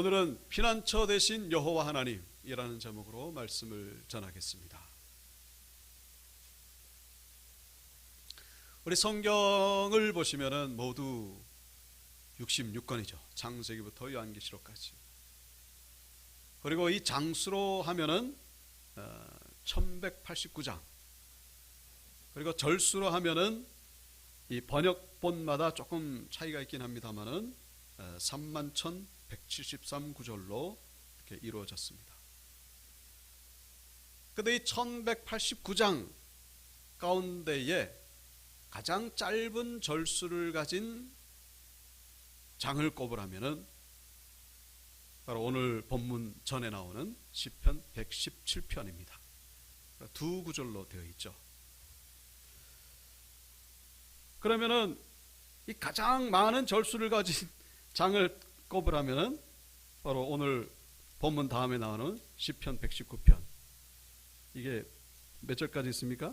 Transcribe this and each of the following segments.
오늘은 피난처 되신 여호와 하나님이라는 제목으로 말씀을 전하겠습니다. 우리 성경을 보시면은 모두 66권이죠. 창세기부터 요한계시록까지. 그리고 이 장수로 하면은 1189장. 그리고 절수로 하면은 이 번역본마다 조금 차이가 있긴 합니다만은 31,173구절로 이렇게 이루어졌습니다. 그런데 이 1189장 가운데에 가장 짧은 절수를 가진 장을 꼽으라면은 바로 오늘 본문 전에 나오는 시편 117편입니다. 두 구절로 되어 있죠. 그러면은 이 가장 많은 절수를 가진 장을 꼽으라면은 바로 오늘 본문 다음에 나오는 시편 119편. 이게 몇 절까지 있습니까?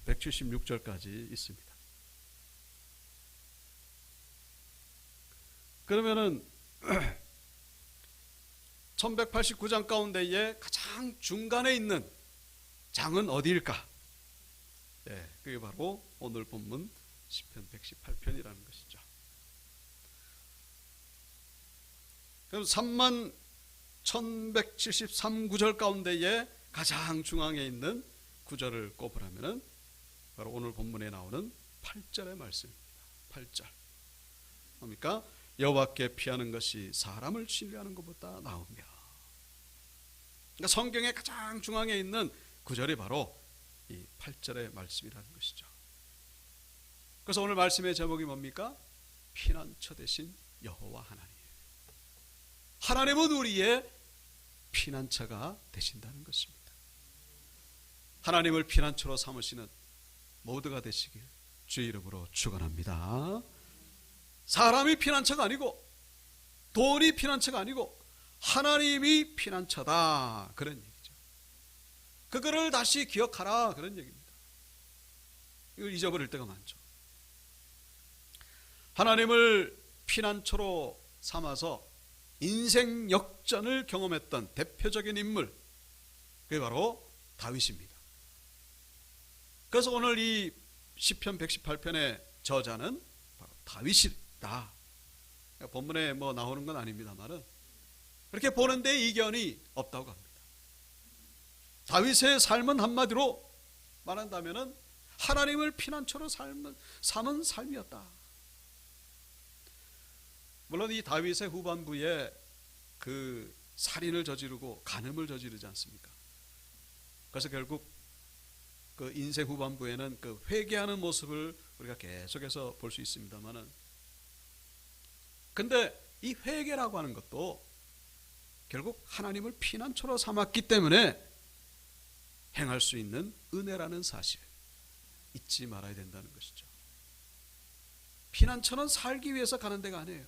176절까지 있습니다. 그러면은 1189장 가운데에 가장 중간에 있는 장은 어디일까? 그게 바로 오늘 본문 시편 118편이라는 것이죠. 그럼 31,173구절 가운데에 가장 중앙에 있는 구절을 꼽으라면은 바로 오늘 본문에 나오는 8절의 말씀입니다. 8절. 뭡니까? 여호와께 피하는 것이 사람을 신뢰하는 것보다 나으며. 그러니까 성경의 가장 중앙에 있는 구절이 바로 이 8절의 말씀이라는 것이죠. 그래서 오늘 말씀의 제목이 뭡니까? 피난처 되신 여호와 하나님. 하나님은 우리의 피난처가 되신다는 것입니다. 하나님을 피난처로 삼으시는 모두가 되시길 주의 이름으로 축원합니다. 사람이 피난처가 아니고 돈이 피난처가 아니고 하나님이 피난처다, 그런 얘기죠. 그거를 다시 기억하라, 그런 얘기입니다. 이걸 잊어버릴 때가 많죠. 하나님을 피난처로 삼아서 인생 역전을 경험했던 대표적인 인물, 그게 바로 다윗입니다. 그래서 오늘 이 시편 118편의 저자는 바로 다윗이다. 본문에 뭐 나오는 건 아닙니다만은 그렇게 보는데 이견이 없다고 합니다. 다윗의 삶은 한마디로 말한다면은 하나님을 피난처로 삼은 삶이었다. 물론 이 다윗의 후반부에 그 살인을 저지르고 간음을 저지르지 않습니까? 그래서 결국 그 인생 후반부에는 그 회개하는 모습을 우리가 계속해서 볼 수 있습니다만은, 근데 이 회개라고 하는 것도 결국 하나님을 피난처로 삼았기 때문에 행할 수 있는 은혜라는 사실 잊지 말아야 된다는 것이죠. 피난처는 살기 위해서 가는 데가 아니에요.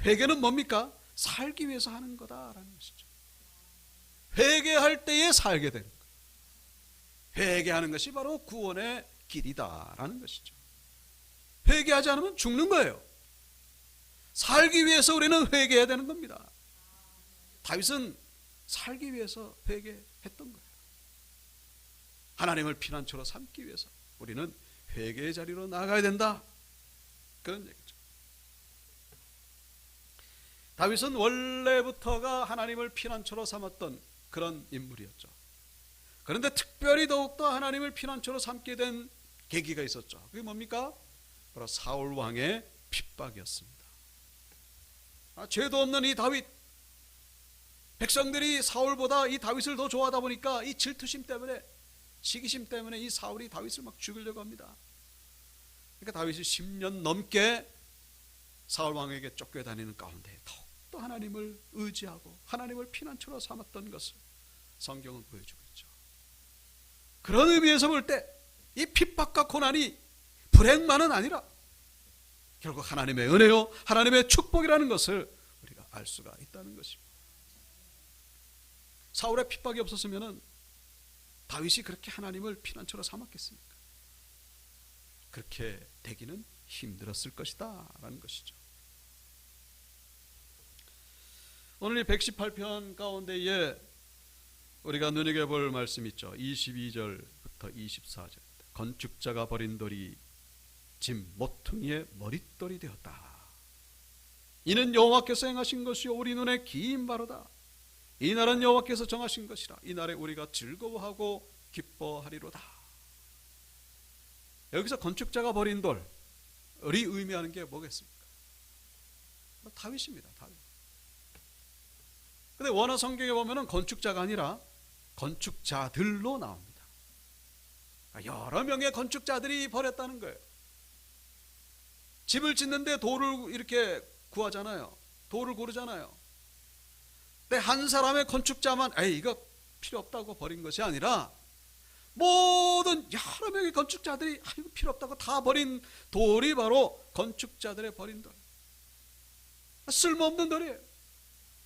회개는 뭡니까? 살기 위해서 하는 거다라는 것이죠. 회개할 때에 살게 되는 거예요. 회개하는 것이 바로 구원의 길이다라는 것이죠. 회개하지 않으면 죽는 거예요. 살기 위해서 우리는 회개해야 되는 겁니다. 다윗은 살기 위해서 회개했던 거예요. 하나님을 피난처로 삼기 위해서 우리는 회개의 자리로 나가야 된다, 그런 얘기죠. 다윗은 원래부터가 하나님을 피난처로 삼았던 그런 인물이었죠. 그런데 특별히 더욱더 하나님을 피난처로 삼게 된 계기가 있었죠. 그게 뭡니까? 바로 사울 왕의 핍박이었습니다. 죄도 없는 이 다윗, 백성들이 사울보다 이 다윗을 더 좋아하다 보니까 이 질투심 때문에, 시기심 때문에 이 사울이 다윗을 막 죽이려고 합니다. 그러니까 다윗이 10년 넘게 사울 왕에게 쫓겨다니는 가운데 더욱더 하나님을 의지하고 하나님을 피난처로 삼았던 것을 성경은 보여주고 있죠. 그런 의미에서 볼 때 이 핍박과 고난이 불행만은 아니라 결국 하나님의 은혜요, 하나님의 축복이라는 것을 우리가 알 수가 있다는 것입니다. 사울의 핍박이 없었으면 다윗이 그렇게 하나님을 피난처로 삼았겠습니까? 그렇게 되기는 힘들었을 것이다 라는 것이죠. 오늘 이 118편 가운데에 우리가 눈여겨볼 말씀 있죠. 22절부터 24절. 건축자가 버린 돌이 짐 모퉁이의 머릿돌이 되었다. 이는 여호와께서 행하신 것이요 우리 눈에 기인 바로다. 이 날은 여호와께서 정하신 것이라. 이 날에 우리가 즐거워하고 기뻐하리로다. 여기서 건축자가 버린 돌이 의미하는 게 뭐겠습니까? 다윗입니다. 다윗. 근데 원어 성경에 보면은 건축자가 아니라 건축자들로 나옵니다. 여러 명의 건축자들이 버렸다는 거예요. 집을 짓는데 돌을 이렇게 구하잖아요. 돌을 고르잖아요. 근데 한 사람의 건축자만 이거 필요 없다고 버린 것이 아니라 모든 여러 명의 건축자들이 이거 필요 없다고 다 버린 돌이 바로 건축자들의 버린 돌. 쓸모없는 돌이에요.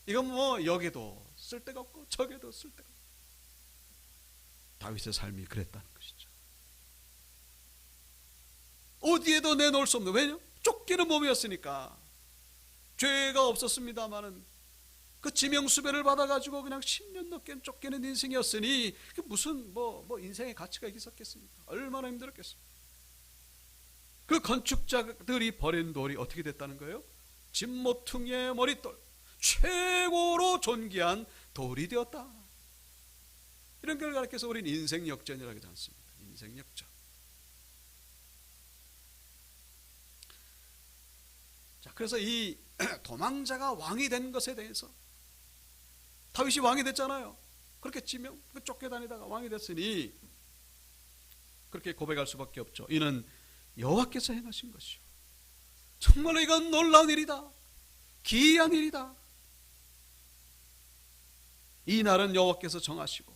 이건 뭐 여기도 쓸데가 없고 저기도 쓸데가 없고. 다윗의 삶이 그랬다는 것이죠. 어디에도 내놓을 수 없는, 왜냐? 쫓기는 몸이었으니까. 죄가 없었습니다마는 그 지명수배를 받아가지고 그냥 10년 넘게 쫓기는 인생이었으니 무슨 뭐 인생의 가치가 있었겠습니까? 얼마나 힘들었겠습니까? 그 건축자들이 버린 돌이 어떻게 됐다는 거예요? 진모퉁이의 머릿돌, 최고로 존귀한 돌이 되었다. 이런 걸 가르쳐서 우리는 인생 역전이라고 하지 않습니까? 인생 역전. 자, 그래서 이 도망자가 왕이 된 것에 대해서, 다윗이 왕이 됐잖아요. 그렇게 지명 쫓겨다니다가 왕이 됐으니 그렇게 고백할 수밖에 없죠. 이는 여호와께서 행하신 것이요, 정말로 이건 놀라운 일이다, 기이한 일이다. 이 날은 여호와께서 정하시고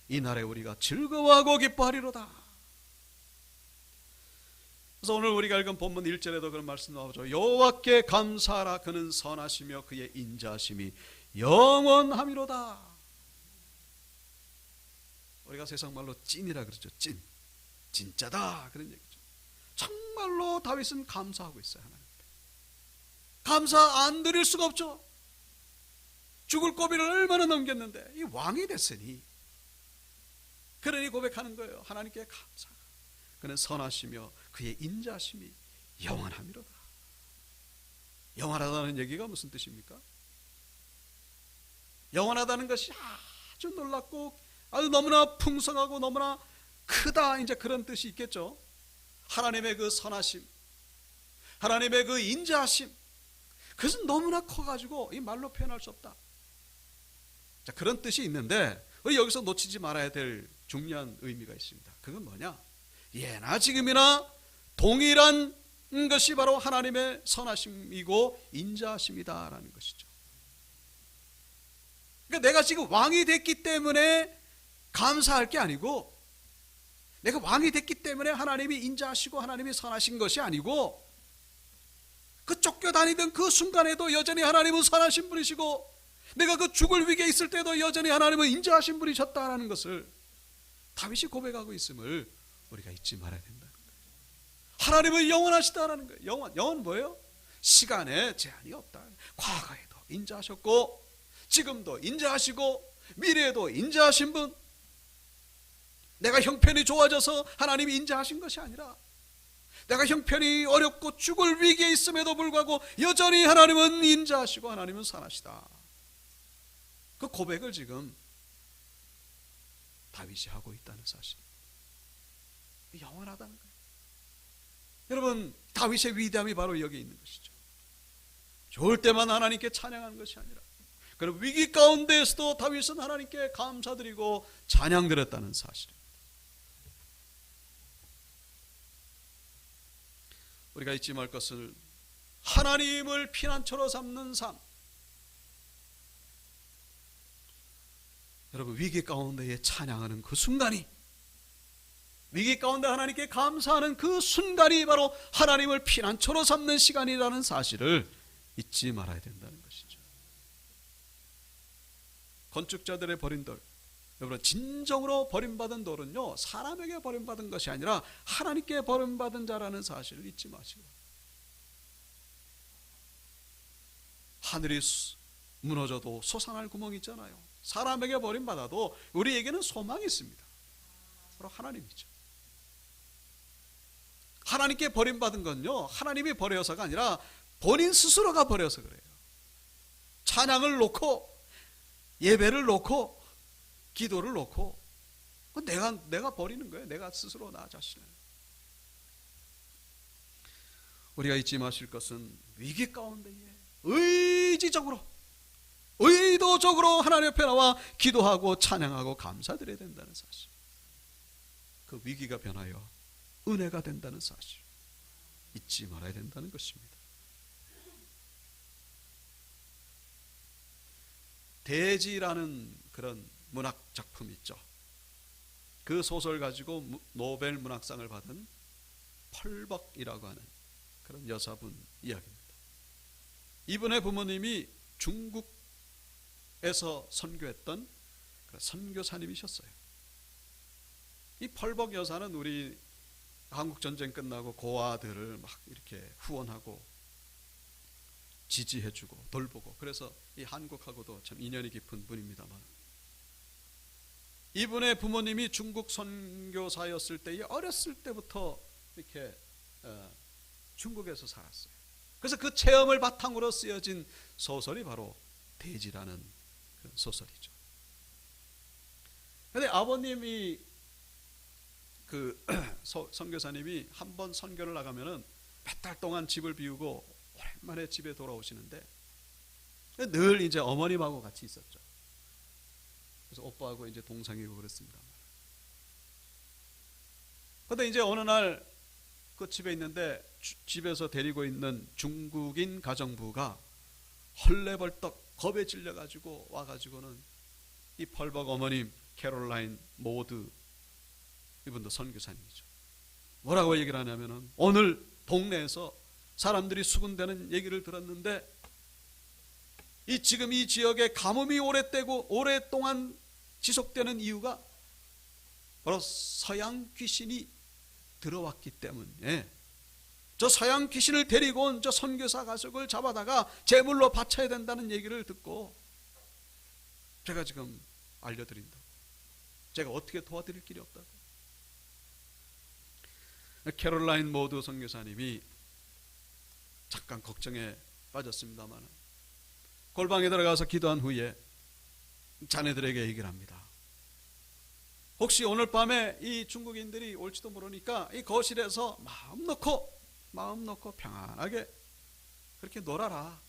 이 날에 우리가 즐거워하고 기뻐하리로다. 그래서 오늘 우리가 읽은 본문 1절에도 그런 말씀 나오죠. 여호와께 감사하라. 그는 선하시며 그의 인자하심이 영원함이로다. 우리가 세상 말로 찐이라 그러죠. 찐, 진짜다 그런 얘기죠. 정말로 다윗은 감사하고 있어요. 하나님께 감사 안 드릴 수가 없죠. 죽을 고비를 얼마나 넘겼는데 이 왕이 됐으니, 그러니 고백하는 거예요. 하나님께 감사. 그는 선하시며 그의 인자하심이 영원함이로다. 영원하다는 얘기가 무슨 뜻입니까? 영원하다는 것이 아주 놀랍고 아주 너무나 풍성하고 너무나 크다, 이제 그런 뜻이 있겠죠. 하나님의 그 선하심, 하나님의 그 인자하심, 그것은 너무나 커가지고 이 말로 표현할 수 없다. 자, 그런 뜻이 있는데 우리 여기서 놓치지 말아야 될 중요한 의미가 있습니다. 그건 뭐냐? 예나 지금이나 동일한 것이 바로 하나님의 선하심이고 인자하심이다라는 것이죠. 그러니까 내가 지금 왕이 됐기 때문에 감사할 게 아니고, 내가 왕이 됐기 때문에 하나님이 인자하시고 하나님이 선하신 것이 아니고, 그 쫓겨다니던 그 순간에도 여전히 하나님은 선하신 분이시고, 내가 그 죽을 위기에 있을 때도 여전히 하나님은 인자하신 분이셨다라는 것을 다윗이 고백하고 있음을 우리가 잊지 말아야 된다는 거예요. 하나님은 영원하시다라는 거예요. 영원 뭐예요? 시간에 제한이 없다. 과거에도 인자하셨고 지금도 인자하시고 미래에도 인자하신 분. 내가 형편이 좋아져서 하나님이 인자하신 것이 아니라, 내가 형편이 어렵고 죽을 위기에 있음에도 불구하고 여전히 하나님은 인자하시고 하나님은 선하시다. 그 고백을 지금 다윗이 하고 있다는 사실. 영원하다는 거예요. 여러분, 다윗의 위대함이 바로 여기 있는 것이죠. 좋을 때만 하나님께 찬양하는 것이 아니라, 그리고 위기 가운데에서도 다윗은 하나님께 감사드리고 찬양드렸다는 사실입니다. 우리가 잊지 말 것은 하나님을 피난처로 삼는 삶. 여러분, 위기 가운데에 찬양하는 그 순간이, 위기 가운데 하나님께 감사하는 그 순간이 바로 하나님을 피난처로 삼는 시간이라는 사실을 잊지 말아야 된다는 것이죠. 건축자들의 버린 돌, 여러분, 진정으로 버림받은 돌은요, 사람에게 버림받은 것이 아니라 하나님께 버림받은 자라는 사실을 잊지 마시고, 하늘이 무너져도 솟아날 구멍이 있잖아요. 사람에게 버림받아도 우리에게는 소망이 있습니다. 바로 하나님이죠. 하나님께 버림받은 건요, 하나님이 버려서가 아니라 본인 스스로가 버려서 그래요. 찬양을 놓고 예배를 놓고 기도를 놓고 내가 버리는 거예요. 내가 스스로 나 자신을. 우리가 잊지 마실 것은 위기 가운데에 의지적으로 의도적으로 하나님 앞에 나와 기도하고 찬양하고 감사드려야 된다는 사실. 그 위기가 변하여 은혜가 된다는 사실 잊지 말아야 된다는 것입니다. 대지라는 그런 문학 작품이 있죠. 그 소설 가지고 노벨 문학상을 받은 펄벅이라고 하는 그런 여사분 이야기입니다. 이분의 부모님이 중국에서 선교했던 선교사님이셨어요. 이 펄벅 여사는 우리 한국 전쟁 끝나고 고아들을 막 이렇게 후원하고 지지해주고 돌보고, 그래서 이 한국하고도 참 인연이 깊은 분입니다만, 이분의 부모님이 중국 선교사였을 때에 어렸을 때부터 이렇게 중국에서 살았어요. 그래서 그 체험을 바탕으로 쓰여진 소설이 바로 대지라는 그 소설이죠. 그런데 아버님이 그 선교사님이 한번 선교를 나가면은 몇 달 동안 집을 비우고 오랜만에 집에 돌아오시는데 늘 이제 어머님하고 같이 있었죠. 그래서 오빠하고 이제 동상이고 그랬습니다. 그런데 이제 어느 날 그 집에 있는데 집에서 데리고 있는 중국인 가정부가 헐레벌떡 겁에 질려가지고 와가지고는 이 펄벅 어머님 캐롤라인 모드, 이분도 선교사님이죠. 뭐라고 얘기를 하냐면은, 오늘 동네에서 사람들이 수군대는 얘기를 들었는데 지금 이 지역에 가뭄이 오랫동안 지속되는 이유가 바로 서양 귀신이 들어왔기 때문에 저 서양 귀신을 데리고 온 저 선교사 가족을 잡아다가 제물로 바쳐야 된다는 얘기를 듣고 제가 지금 알려드린다고, 제가 어떻게 도와드릴 길이 없다고. 캐롤라인 모드 선교사님이 잠깐 걱정에 빠졌습니다만 골방에 들어가서 기도한 후에 자네들에게 얘기를 합니다. 혹시 오늘 밤에 이 중국인들이 올지도 모르니까 이 거실에서 마음 놓고 평안하게 그렇게 놀아라.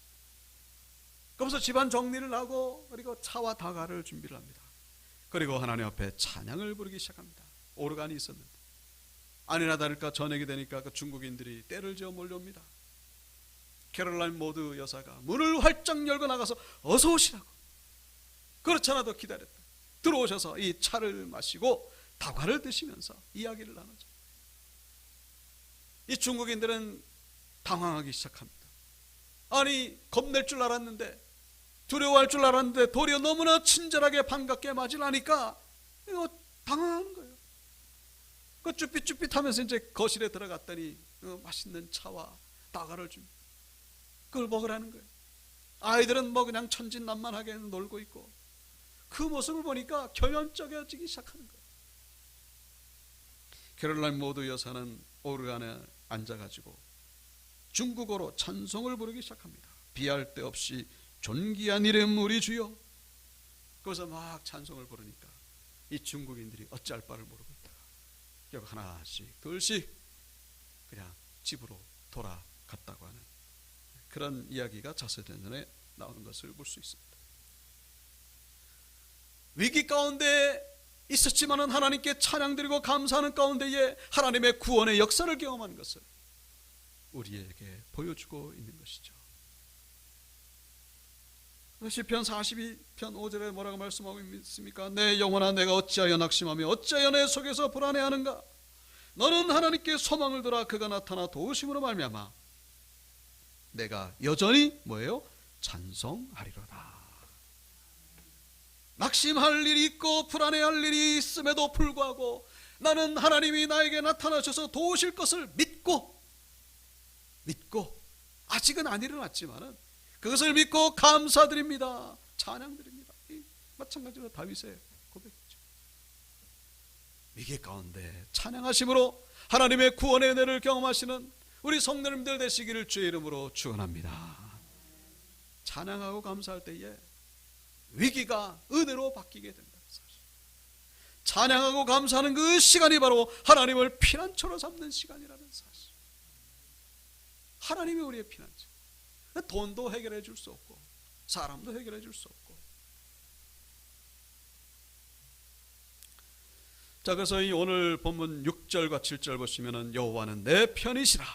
그러면서 집안 정리를 하고 그리고 차와 다가를 준비를 합니다. 그리고 하나님 앞에 찬양을 부르기 시작합니다. 오르간이 있었는데 아니나 다를까 저녁이 되니까 그 중국인들이 떼를 지어 몰려옵니다. 캐롤라인 모드 여사가 문을 활짝 열고 나가서 어서 오시라고, 그렇지 않아도 기다렸다. 들어오셔서 이 차를 마시고 다과를 드시면서 이야기를 나누죠. 이 중국인들은 당황하기 시작합니다. 아니, 겁낼 줄 알았는데, 두려워할 줄 알았는데 도리어 너무나 친절하게 반갑게 맞이하니까 이거 당황하는 거예요. 그 쭈삣쭈삣하면서 이제 거실에 들어갔더니 맛있는 차와 다과를 줍니다. 그걸 먹으라는 거예요. 아이들은 뭐 그냥 천진난만하게 놀고 있고, 그 모습을 보니까 겸연쩍여지기 시작하는 거예요. 캐롤라인 모드 여사는 오르간에 앉아가지고 중국어로 찬송을 부르기 시작합니다. 비할 데 없이 존귀한 이름 우리 주여. 그래서 막 찬송을 부르니까 이 중국인들이 어찌할 바를 모르고 있다가 결국 하나씩 둘씩 그냥 집으로 돌아갔다고 하는 그런 이야기가 자서전에 나오는 것을 볼 수 있습니다. 위기 가운데 있었지만은 하나님께 찬양드리고 감사하는 가운데에 하나님의 구원의 역사를 경험한 것을 우리에게 보여주고 있는 것이죠. 시편 42편 5절에 뭐라고 말씀하고 있습니까? 내 영혼아, 내가 어찌하여 낙심하며 어찌하여 내 속에서 불안해하는가? 너는 하나님께 소망을 두라. 그가 나타나 도우심으로 말미암아 내가 여전히 뭐예요? 찬송하리로다. 낙심할 일이 있고 불안해할 일이 있음에도 불구하고 나는 하나님이 나에게 나타나셔서 도우실 것을 믿고 아직은 안 일어났지만은 그것을 믿고 감사드립니다. 찬양드립니다. 마찬가지로 다윗의 고백이죠. 위기 가운데 찬양하심으로 하나님의 구원의 은혜를 경험하시는 우리 성도님들 되시기를 주의 이름으로 축원합니다. 찬양하고 감사할 때에 위기가 은혜로 바뀌게 된다는 사실. 찬양하고 감사하는 그 시간이 바로 하나님을 피난처로 삼는 시간이라는 사실. 하나님이 우리의 피난처. 돈도 해결해 줄 수 없고 사람도 해결해 줄 수 없고. 자, 그래서 이 오늘 본문 6절과 7절 보시면은 여호와는 내 편이시라.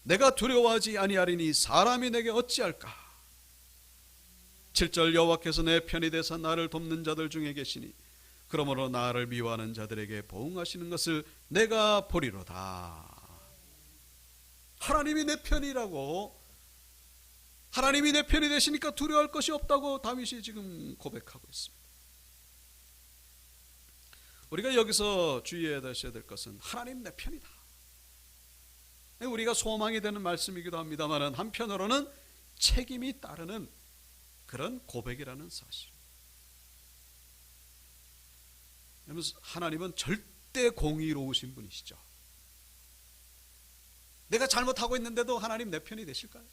내가 두려워하지 아니하리니 사람이 내게 어찌할까. 7절 여호와께서 내 편이 되사 나를 돕는 자들 중에 계시니 그러므로 나를 미워하는 자들에게 보응하시는 것을 내가 보리로다. 하나님이 내 편이라고, 하나님이 내 편이 되시니까 두려워할 것이 없다고 다윗이 지금 고백하고 있습니다. 우리가 여기서 주의해야 될 것은 하나님 내 편이다. 우리가 소망이 되는 말씀이기도 합니다만 한편으로는 책임이 따르는 그런 고백이라는 사실. 하나님은 절대 공의로우신 분이시죠. 내가 잘못하고 있는데도 하나님 내 편이 되실까요?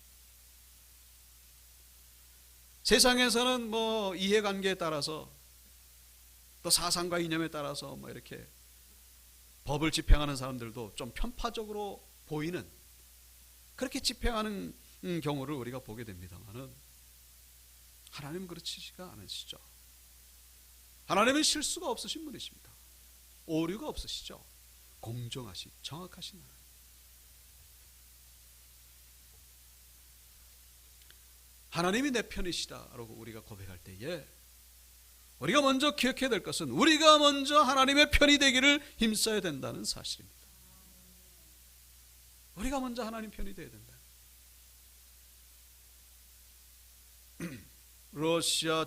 세상에서는 뭐 이해관계에 따라서 또 사상과 이념에 따라서 뭐 이렇게 법을 집행하는 사람들도 좀 편파적으로 보이는, 그렇게 집행하는 경우를 우리가 보게 됩니다만은 하나님은 그렇지가 않으시죠. 하나님은 실수가 없으신 분이십니다. 오류가 없으시죠. 공정하신, 정확하신 하나님. 하나님이 내 편이시다라고 우리가 고백할 때에 우리가 먼저 기억해야 될 것은 우리가 먼저 하나님의 편이 되기를 힘써야 된다는 사실입니다. 우리가 먼저 하나님 편이 되어야 된다. 러시아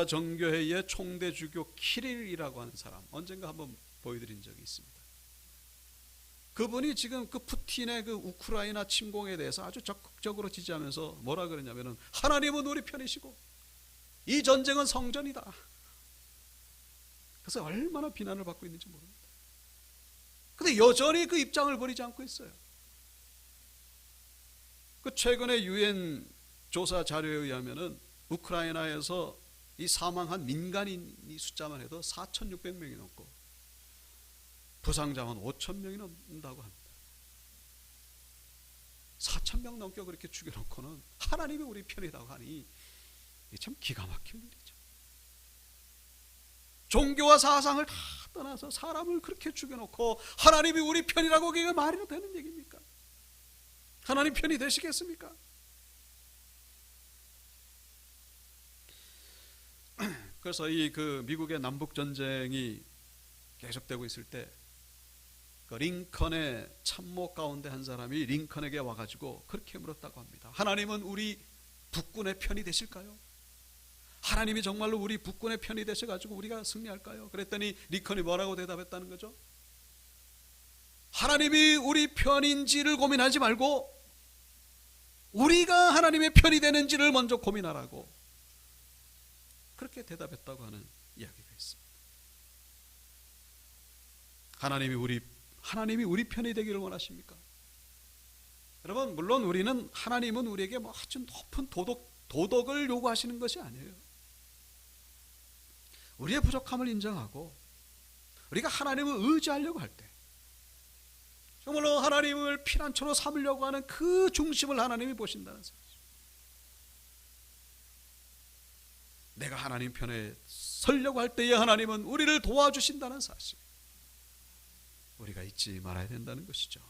정교회의 총대주교 키릴이라고 하는 사람, 언젠가 한번 보여드린 적이 있습니다. 그분이 지금 그 푸틴의 그 우크라이나 침공에 대해서 아주 적극적으로 지지하면서 뭐라 그러냐면은 하나님은 우리 편이시고 이 전쟁은 성전이다. 그래서 얼마나 비난을 받고 있는지 모릅니다. 근데 여전히 그 입장을 버리지 않고 있어요. 그 최근에 유엔 조사 자료에 의하면은 우크라이나에서 이 사망한 민간인이 숫자만 해도 4,600명이 넘고 부상자만 5,000명이 넘는다고 합니다. 4,000명 넘게 그렇게 죽여놓고는 하나님이 우리 편이라고 하니 참 기가 막힐 일이죠. 종교와 사상을 다 떠나서 사람을 그렇게 죽여놓고 하나님이 우리 편이라고 그게 말이 되는 얘기입니까? 하나님 편이 되시겠습니까? 그래서 이 그 미국의 남북 전쟁이 계속되고 있을 때 그 링컨의 참모 가운데 한 사람이 링컨에게 와가지고 그렇게 물었다고 합니다. 하나님은 우리 북군의 편이 되실까요? 하나님이 정말로 우리 북군의 편이 되셔가지고 우리가 승리할까요? 그랬더니 링컨이 뭐라고 대답했다는 거죠? 하나님이 우리 편인지를 고민하지 말고 우리가 하나님의 편이 되는지를 먼저 고민하라고, 그렇게 대답했다고 하는 이야기가 있습니다. 하나님이 우리 편이 되기를 원하십니까? 여러분, 물론 하나님은 우리에게 뭐 아주 높은 도덕을 요구하시는 것이 아니에요. 우리의 부족함을 인정하고 우리가 하나님을 의지하려고 할 때, 정말로 하나님을 피난처로 삼으려고 하는 그 중심을 하나님이 보신다는 사실. 내가 하나님 편에 서려고 할 때에 하나님은 우리를 도와주신다는 사실, 우리가 잊지 말아야 된다는 것이죠.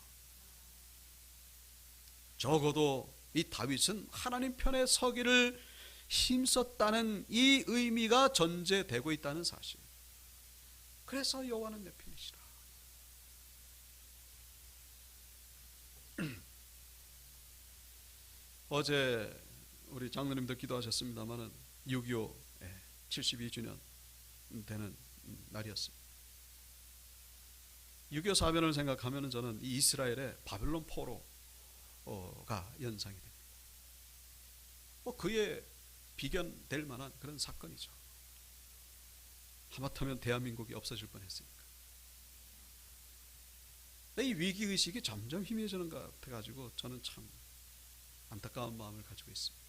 적어도 이 다윗은 하나님 편에 서기를 힘썼다는 이 의미가 전제되고 있다는 사실. 그래서 여호와는 내 편이시라. 어제 우리 장로님들 기도하셨습니다마는 6.25 72주년 되는 날이었습니다. 6.25 사변을 생각하면 저는 이 이스라엘의 바벨론 포로, 연상이 됩니다. 그에 비견될 만한 그런 사건이죠. 하마터면 대한민국이 없어질 뻔했으니까. 이 위기의식이 점점 희미해지는 것 같아가지고 저는 참 안타까운 마음을 가지고 있습니다.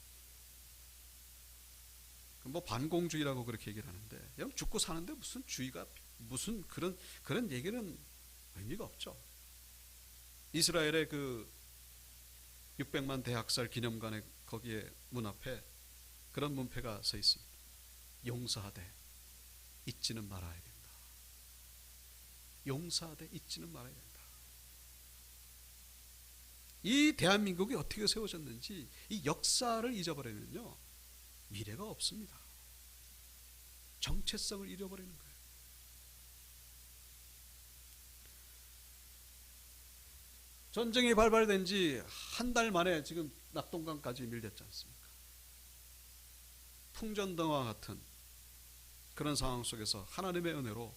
반공주의라고 그렇게 얘기를 하는데, 여러분 죽고 사는데 무슨 주의가, 무슨 그런 얘기는 의미가 없죠. 이스라엘의 그 600만 대학살 기념관에 거기에 문 앞에 그런 문패가 서 있습니다. 용서하되 잊지는 말아야 된다. 용서하되 잊지는 말아야 된다. 이 대한민국이 어떻게 세워졌는지, 이 역사를 잊어버리면요 미래가 없습니다. 정체성을 잃어버리는 거예요. 전쟁이 발발된 지 한 달 만에 지금 낙동강까지 밀렸지 않습니까? 풍전등화 같은 그런 상황 속에서 하나님의 은혜로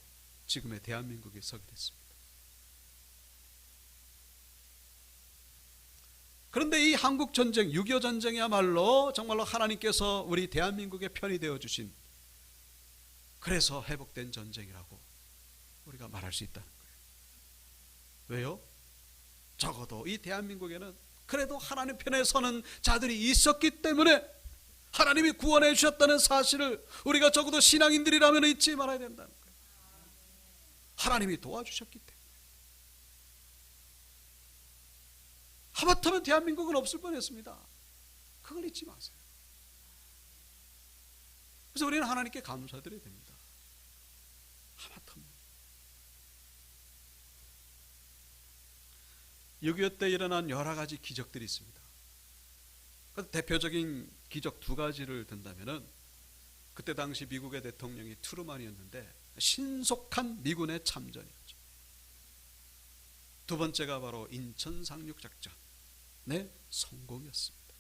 지금의 대한민국이 서게 됐습니다. 그런데 이 한국전쟁, 6.25 전쟁이야말로 정말로 하나님께서 우리 대한민국의 편이 되어주신, 그래서 회복된 전쟁이라고 우리가 말할 수 있다는 거예요. 왜요? 적어도 이 대한민국에는 그래도 하나님 편에 서는 자들이 있었기 때문에 하나님이 구원해 주셨다는 사실을 우리가 적어도 신앙인들이라면 잊지 말아야 된다는 거예요. 하나님이 도와주셨기 때문에. 하마터면 대한민국은 없을 뻔했습니다. 그걸 잊지 마세요. 그래서 우리는 하나님께 감사드려야 됩니다. 하마터면 6.25 때 일어난 여러 가지 기적들이 있습니다. 대표적인 기적 두 가지를 든다면은, 그때 당시 미국의 대통령이 트루만이었는데 신속한 미군의 참전이었죠. 두 번째가 바로 인천 상륙작전의 성공이었습니다.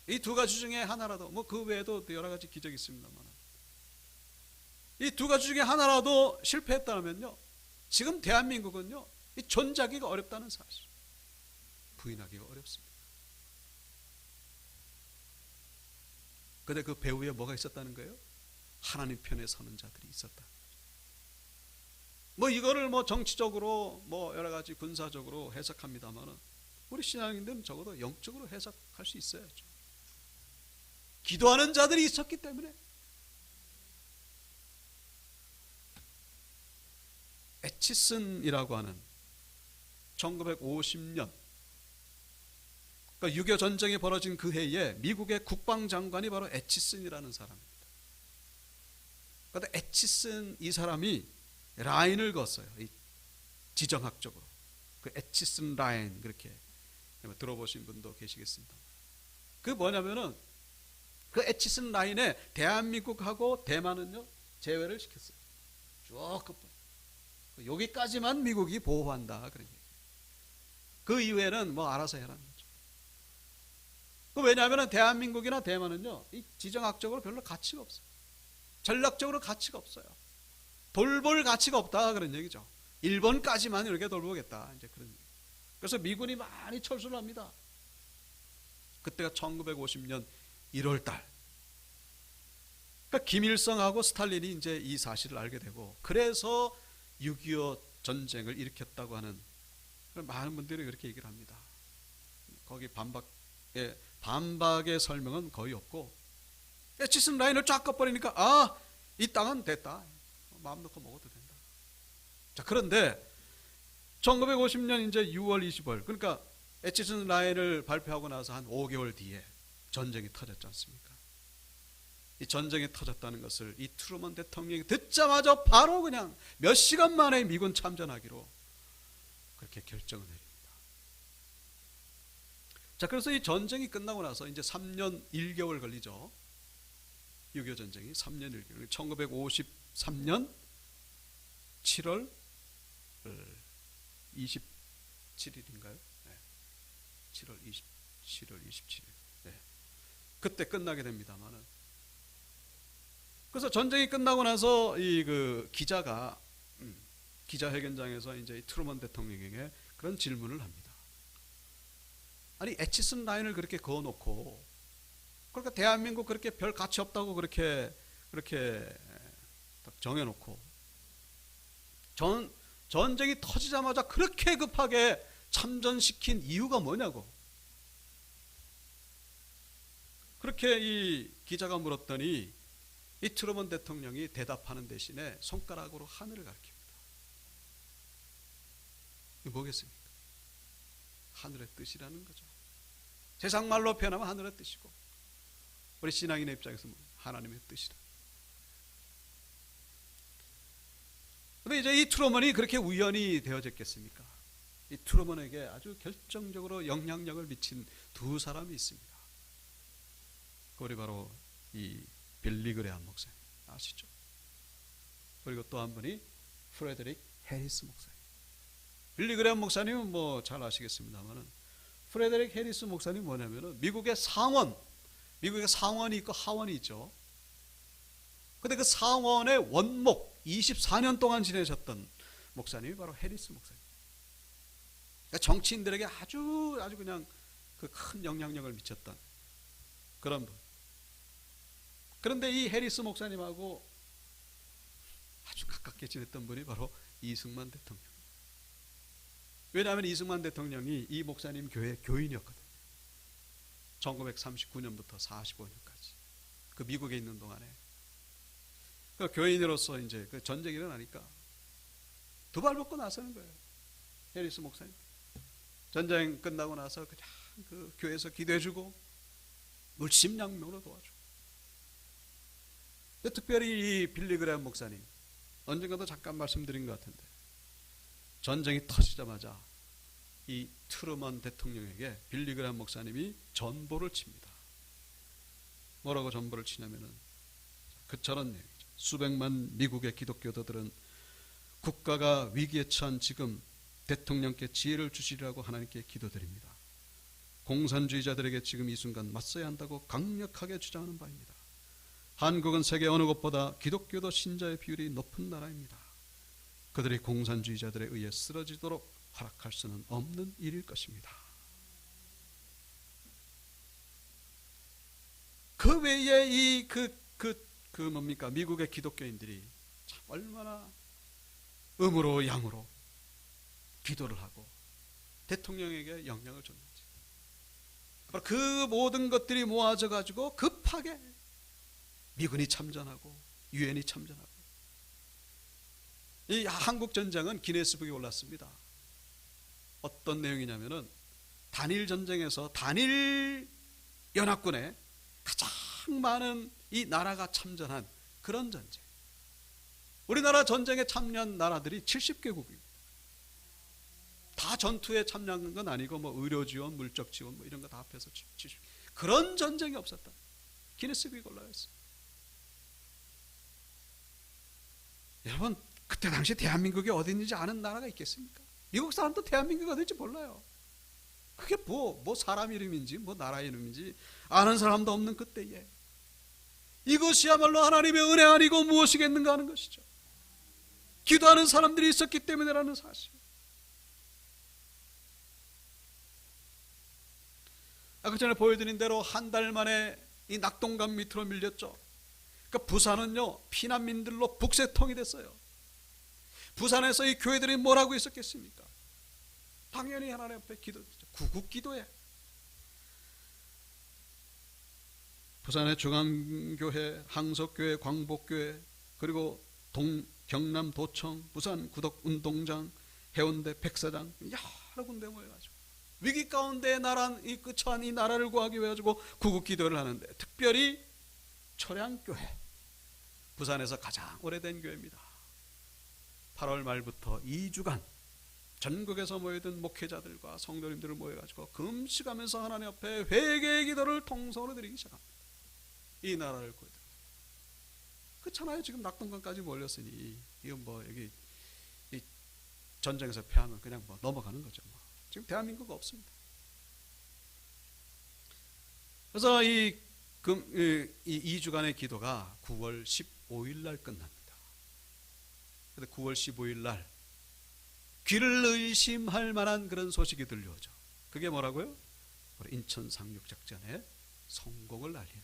이 두 가지 중에 하나라도, 그 외에도 여러 가지 기적이 있습니다만, 이 두 가지 중에 하나라도 실패했다면요, 지금 대한민국은요 이 존재하기가 어렵다는 사실, 부인하기가 어렵습니다. 근데 그 배후에 뭐가 있었다는 거예요? 하나님 편에 서는 자들이 있었다. 이거를 정치적으로 여러 가지 군사적으로 해석합니다만은, 우리 신앙인들은 적어도 영적으로 해석할 수 있어야죠. 기도하는 자들이 있었기 때문에. 에치슨이라고 하는 1950년, 그러니까 6.25 전쟁이 벌어진 그 해에 미국의 국방장관이 바로 에치슨이라는 사람입니다. 그런데 에치슨 이 사람이 라인을 그었어요. 이 지정학적으로. 그 에치슨 라인, 그렇게 들어보신 분도 계시겠습니다. 그 뭐냐면은, 그 에치슨 라인에 대한민국하고 대만은요 제외를 시켰어요. 쭉 여기까지만 미국이 보호한다, 그런 얘기예요. 그 이후에는 알아서 해라는 거죠. 왜냐하면 대한민국이나 대만은요 이 지정학적으로 별로 가치가 없어요. 전략적으로 가치가 없어요. 돌볼 가치가 없다, 그런 얘기죠. 일본까지만 이렇게 돌보겠다, 이제 그런 얘기. 그래서 미군이 많이 철수를 합니다. 그때가 1950년 1월달. 그러니까 김일성하고 스탈린이 이제 이 사실을 알게 되고, 그래서 6.25 전쟁을 일으켰다고 하는 많은 분들이 그렇게 얘기를 합니다. 거기 반박의 설명은 거의 없고, 에치슨 라인을 쫙 꺼버리니까 이 땅은 됐다, 마음 놓고 먹어도 된다. 자, 그런데 1950년 이제 6월 20일, 그러니까 에치슨 라인을 발표하고 나서 한 5개월 뒤에 전쟁이 터졌지 않습니까? 이 전쟁이 터졌다는 것을 이 트루먼 대통령이 듣자마자 바로 그냥 몇 시간 만에 미군 참전하기로 그렇게 결정을 내립니다. 자, 그래서 이 전쟁이 끝나고 나서 이제 3년 1개월 걸리죠. 6.25 전쟁이 3년 1개월. 1953년 7월 27일인가요? 네. 7월 27일. 네. 그때 끝나게 됩니다만은. 그래서 전쟁이 끝나고 나서 이 그 기자회견장에서 이제 트루먼 대통령에게 그런 질문을 합니다. 아니 에치슨 라인을 그렇게 그어놓고, 그러니까 대한민국 그렇게 별 가치 없다고 그렇게 딱 정해놓고, 전쟁이 터지자마자 그렇게 급하게 참전시킨 이유가 뭐냐고. 그렇게 이 기자가 물었더니 이 트루먼 대통령이 대답하는 대신에 손가락으로 하늘을 가리킵니다. 이게 뭐겠습니까? 하늘의 뜻이라는 거죠. 세상 말로 표현하면 하늘의 뜻이고, 우리 신앙인의 입장에서 하나님의 뜻이다. 근데 이제 이 트루먼이 그렇게 우연히 되어졌겠습니까? 이 트루먼에게 아주 결정적으로 영향력을 미친 두 사람이 있습니다. 그리 바로 이 빌리 그레함 목사님 아시죠? 그리고 또 한 분이 프레데릭 해리스 목사님. 빌리 그레함 목사님은 뭐 잘 아시겠습니다만은, 프레데릭 해리스 목사님 뭐냐면은 미국의 상원이 있고 하원이 있죠. 근데 그 상원의 원목 24년 동안 지내셨던 목사님이 바로 해리스 목사님. 그러니까 정치인들에게 아주 그냥 그 큰 영향력을 미쳤던 그런 분. 그런데 이 해리스 목사님하고 아주 가깝게 지냈던 분이 바로 이승만 대통령. 왜냐하면 이승만 대통령이 이 목사님 교회 교인이었거든요. 1939년부터 45년까지 그 미국에 있는 동안에 그 교인으로서 이제 그 전쟁이 일어나니까 두 발 벗고 나서는 거예요. 해리스 목사님 전쟁 끝나고 나서 그냥 그 교회에서 기도해주고 물심양면으로 도와주고. 특별히 이 빌리 그레함 목사님, 언젠가도 잠깐 말씀드린 것 같은데, 전쟁이 터지자마자 이 트루먼 대통령에게 빌리 그레함 목사님이 전보를 칩니다. 뭐라고 전보를 치냐면은 저런 얘기죠. 수백만 미국의 기독교도들은 국가가 위기에 처한 지금 대통령께 지혜를 주시리라고 하나님께 기도드립니다. 공산주의자들에게 지금 이 순간 맞서야 한다고 강력하게 주장하는 바입니다. 한국은 세계 어느 곳보다 기독교도 신자의 비율이 높은 나라입니다. 그들이 공산주의자들에 의해 쓰러지도록 허락할 수는 없는 일일 것입니다. 그 외에 이 뭡니까? 미국의 기독교인들이 참 얼마나 음으로 양으로 기도를 하고 대통령에게 영향을 줬는지. 그 모든 것들이 모아져 가지고 급하게 미군이 참전하고 유엔이 참전하고, 이 한국 전쟁은 기네스북에 올랐습니다. 어떤 내용이냐면은 단일 전쟁에서 단일 연합군에 가장 많은 이 나라가 참전한 그런 전쟁. 우리나라 전쟁에 참여한 나라들이 70개국입니다. 다 전투에 참여한 건 아니고 뭐 의료 지원, 물적 지원 뭐 이런 거 다 합해서 70. 그런 전쟁이 없었다. 기네스북에 올라와 있어요. 여러분, 그때 당시 대한민국이 어디 있는지 아는 나라가 있겠습니까? 미국 사람도 대한민국이 어딘지 몰라요. 그게 뭐 사람 이름인지 뭐 나라 이름인지 아는 사람도 없는 그때에 이것이야말로 하나님의 은혜 아니고 무엇이겠는가 하는 것이죠. 기도하는 사람들이 있었기 때문에라는 사실. 아까 전에 보여드린 대로 한 달 만에 이 낙동강 밑으로 밀렸죠. 그러니까 부산은요 피난민들로 북새통이 됐어요. 부산에서 이 교회들이 뭘 하고 있었겠습니까? 당연히 하나님 앞에 기도했죠. 구국기도에. 부산의 중앙교회, 항석교회, 광복교회, 그리고 경남 도청, 부산 구덕운동장, 해운대 백사장 여러 군데 모여가지고 위기 가운데 처한 이 나라를 구하기 위해 가지고 구국기도를 하는데, 특별히 초량교회, 부산에서 가장 오래된 교회입니다. 8월 말부터 2주간 전국에서 모여든 목회자들과 성도님들을 모여가지고 금식하면서 하나님 앞에 회개의 기도를 통성으로 드리기 시작합니다. 이 나라를 구해드려. 그렇잖아요. 지금 낙동강까지 몰렸으니 이건 뭐 여기 이 전쟁에서 패하면 그냥 뭐 넘어가는 거죠. 뭐. 지금 대한민국 없습니다. 그래서 이 2주간의 기도가 9월 15일 날 끝납니다. 근데 9월 15일 날 귀를 의심할 만한 그런 소식이 들려오죠. 그게 뭐라고요? 우리 인천 상륙작전의 성공을 알리는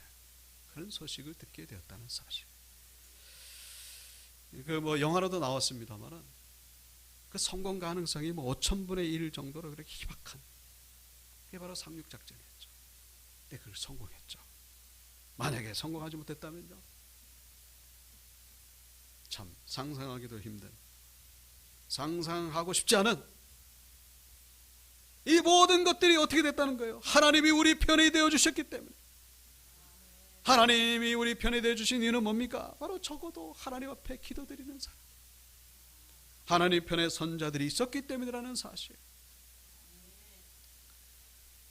그런 소식을 듣게 되었다는 사실. 그 뭐 영화로도 나왔습니다만은 그 성공 가능성이 뭐 5,000분의 1 정도로 그렇게 희박한 그게 바로 상륙작전이었죠. 근데 그걸 성공했죠. 만약에 성공하지 못했다면요, 참 상상하기도 힘든, 상상하고 싶지 않은 이 모든 것들이 어떻게 됐다는 거예요? 하나님이 우리 편이 되어 주셨기 때문에. 하나님이 우리 편이 되어 주신 이유는 뭡니까? 바로 적어도 하나님 앞에 기도드리는 사람, 하나님 편에 선자들이 있었기 때문이라는 사실.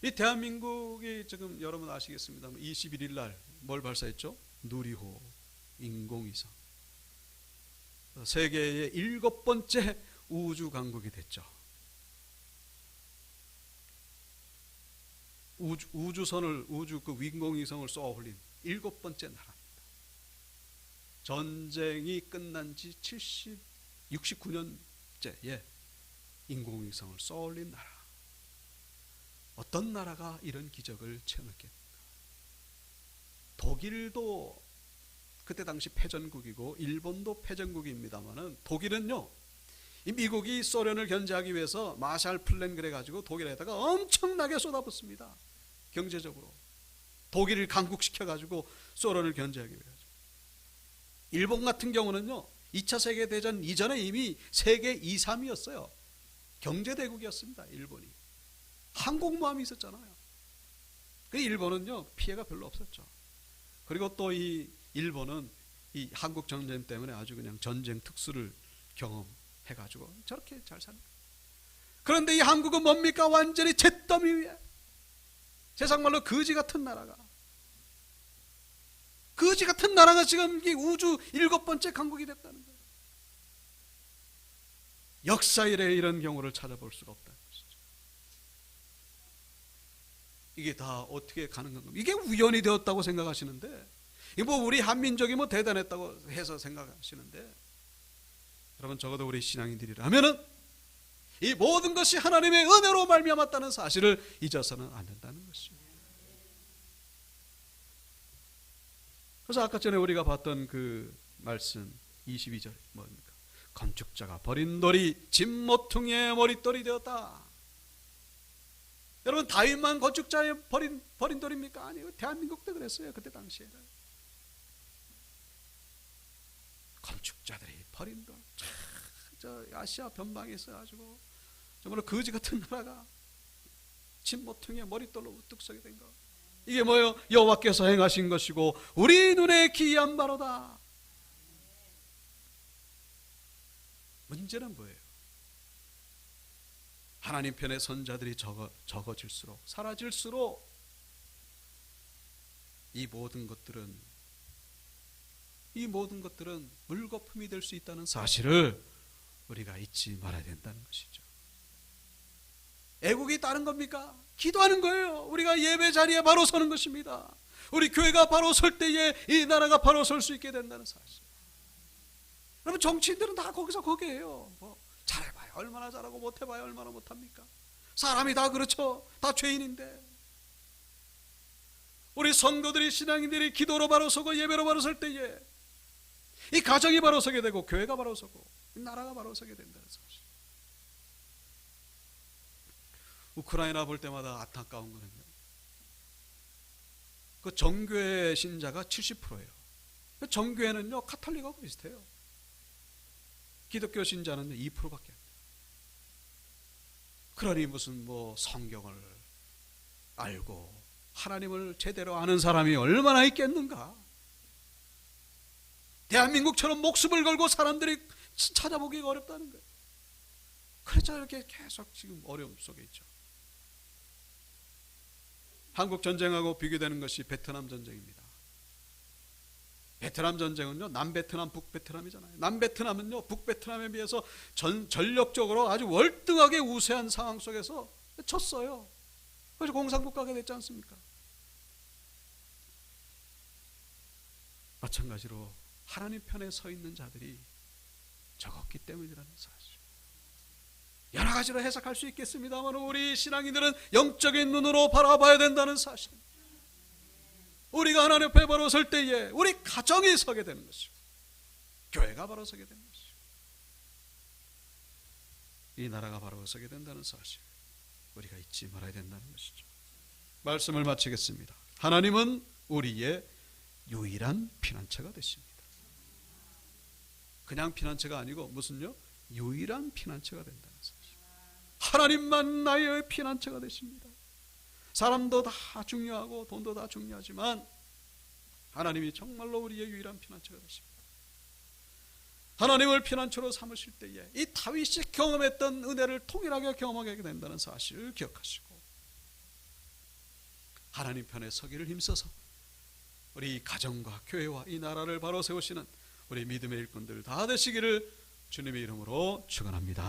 이 대한민국이 지금 여러분 아시겠습니다만 21일 날 뭘 발사했죠? 누리호 인공위성. 세계의 7번째 우주 강국이 됐죠. 우주선을, 우주 그 인공위성을 쏘아 올린 7번째 나라입니다. 전쟁이 끝난 지 69년째에 인공위성을 쏘아 올린 나라. 어떤 나라가 이런 기적을 체험했겠는가? 독일도 그때 당시 패전국이고 일본도 패전국입니다만은 독일은요, 이 미국이 소련을 견제하기 위해서 마샬 플랜 그래가지고 독일에다가 엄청나게 쏟아붓습니다. 경제적으로 독일을 강국시켜가지고 소련을 견제하기 위해서. 일본 같은 경우는요, 2차 세계대전 이전에 이미 세계 2, 3위였어요. 경제대국이었습니다. 일본이. 항공모함이 있었잖아요. 그 일본은요, 피해가 별로 없었죠. 그리고 또 이 일본은 이 한국 전쟁 때문에 아주 그냥 전쟁 특수를 경험해가지고 저렇게 잘 삽니다. 그런데 이 한국은 뭡니까? 완전히 잿더미 위에, 세상 말로 거지 같은 나라가, 거지 같은 나라가 지금 우주 7번째 강국이 됐다는 거예요. 역사 이래 이런 경우를 찾아볼 수가 없다는 것이죠. 이게 다 어떻게 가능한 겁니까? 이게 우연이 되었다고 생각하시는데, 이게 뭐 우리 한민족이 뭐 대단했다고 해서 생각하시는데, 여러분 적어도 우리 신앙인들이라면은 이 모든 것이 하나님의 은혜로 말미암았다는 사실을 잊어서는 안 된다는 것이죠. 그래서 아까 전에 우리가 봤던 그 말씀 22절 뭡니까? 건축자가 버린 돌이 진모퉁이의 머릿돌이 되었다. 여러분 다윗만 건축자의 버린 돌입니까? 아니요. 대한민국도 그랬어요. 그때 당시에. 건축자들이 버린 돌. 저 아시아 변방에 있어가지고 정말로 거지 같은 나라가 진모퉁이의 머릿돌로 우뚝 서게 된 거. 이게 뭐예요? 여호와께서 행하신 것이고 우리 눈에 기이한 바로다. 문제는 뭐예요? 하나님 편의 선자들이 적어질수록, 사라질수록 이 모든 것들은 물거품이 될 수 있다는 사실을 우리가 잊지 말아야 된다는 것이죠. 애국이 다른 겁니까? 기도하는 거예요. 우리가 예배 자리에 바로 서는 것입니다. 우리 교회가 바로 설 때에 이 나라가 바로 설 수 있게 된다는 사실. 여러분 정치인들은 다 거기에요. 뭐 잘해봐야 얼마나 잘하고 못해봐야 얼마나 못합니까? 사람이 다 그렇죠. 다 죄인인데. 우리 성도들이, 신앙인들이 기도로 바로 서고 예배로 바로 설 때에 이 가정이 바로 서게 되고 교회가 바로 서고 이 나라가 바로 서게 된다는 사실. 우크라이나 볼 때마다 안타까운 거는요, 그 정교회 신자가 70%예요. 정교회는요 카톨릭하고 비슷해요. 기독교 신자는 2%밖에 안 돼요. 그러니 무슨 뭐 성경을 알고 하나님을 제대로 아는 사람이 얼마나 있겠는가? 대한민국처럼 목숨을 걸고 사람들이 찾아보기가 어렵다는 거예요. 그래서 이렇게 계속 지금 어려움 속에 있죠. 한국 전쟁하고 비교되는 것이 베트남 전쟁입니다. 베트남 전쟁은요, 남베트남, 북베트남이잖아요. 남베트남은요, 북베트남에 비해서 전력적으로 아주 월등하게 우세한 상황 속에서 쳤어요. 그래서 공산국가가 됐지 않습니까? 마찬가지로 하나님 편에 서 있는 자들이 적었기 때문이라는 사실. 여러 가지로 해석할 수 있겠습니다만 우리 신앙인들은 영적인 눈으로 바라봐야 된다는 사실. 우리가 하나님 앞에 바로 설 때에 우리 가정이 서게 되는 것이고 교회가 바로 서게 되는 것이고 이 나라가 바로 서게 된다는 사실 우리가 잊지 말아야 된다는 것이죠. 말씀을 마치겠습니다. 하나님은 우리의 유일한 피난처가 되십니다. 그냥 피난처가 아니고 무슨요? 유일한 피난처가 된다는 사실. 하나님만 나의 피난처가 되십니다. 사람도 다 중요하고 돈도 다 중요하지만 하나님이 정말로 우리의 유일한 피난처가 되십니다. 하나님을 피난처로 삼으실 때에 이 다윗이 경험했던 은혜를 통일하게 경험하게 된다는 사실을 기억하시고 하나님 편에 서기를 힘써서 우리 가정과 교회와 이 나라를 바로 세우시는 우리 믿음의 일꾼들 다 되시기를 주님의 이름으로 축원합니다.